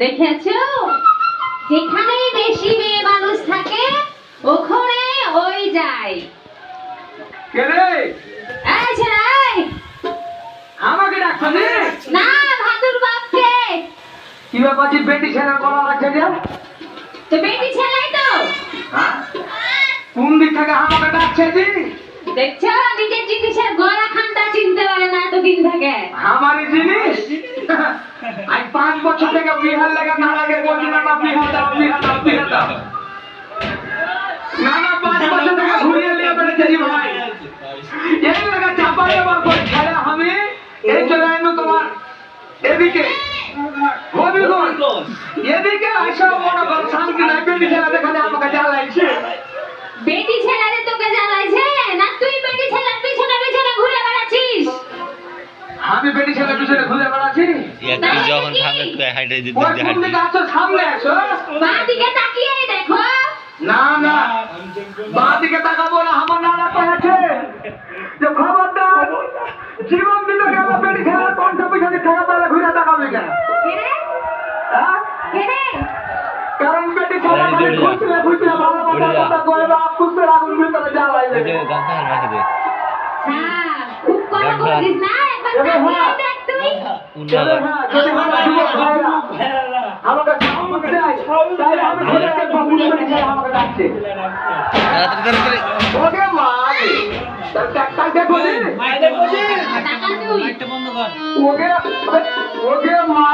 দেখেছো, যেখানে বেশি মেয়ে মানুষ থাকে ওখানে ওই যায়। কে রে? এই ছেলে, এই। আমাকে ডাকছো রে? না, ভাদুর বাপকে। কি ব্যাপার যে বেটি ছেলের গলা লাগছে যে? তো বেটি ছেলেই তো। হ্যাঁ? কোন দিক থেকে আমাকে ডাকছে জি? দেখছো, নিজের জিনিসের গলা খানটা চিনতে পারে না এতদিন থেকে। আমারই জিনিস? আজ 5 বছর থেকে বিহার লাগা না লাগে বলছিলাম না বিহার দাও বিহার দাও বিহার দাও। না না 5 বছর থেকে ঘুরিয়ে নিয়ে বেড়েছে জি ভাই। এই লাগা চাপা দেওয়ার পর খেলে আমি এই চলে এলো তোমার এদিকে হবিগঞ্জ এদিকে আসা মনে কর শান্তি নাই বেটি ছেলে দেখালে আমাকে জ্বালাইছে। বেটি ছেলেরে তোকে জ্বালাইছে না তুই বেটি ছেলের পিছনে পিছনে ঘুরে বেড়াচ্ছিস? আমি বেটি ছেলে পিছনে ঘুরে বেড়াচ্ছি? একটু যখন থামে তো হাইটে দিতে ওই কোন দিকে আসছো? সামনে আসো। বাঁ দিকে তাকিয়ে দেখো। না না বাঁ দিকে তাকাবো না, আমার নানা কয়েছে যে খবরদার জীবন দিতে গেলে বেটি ছেলের কণ্ঠ পিছনে ঠেকা তাহলে ঘুরে তাকাবে কেন? কেরে হ্যাঁ? কেরে কারণ বেটি ছেলে মানে খুঁজলে খুঁজলে ভালো কথা কয়ে বা পুষ্পের আগুন ভিতরে জ্বালাইবে। হ্যাঁ, খুব কথা বলছিস না, একবার তাকিয়ে দেখ তুই। চলে হ্যাঁ, যদি ভালো যুবক ভাইরা আমাকে সামনে দেয়, তাহলে আমি ছেলেকে পুষ্পের ছেলে আমাকে ডাকছে। ওকে মা তাই দেখো রে। টাকা তুই। ওকে ওকে মা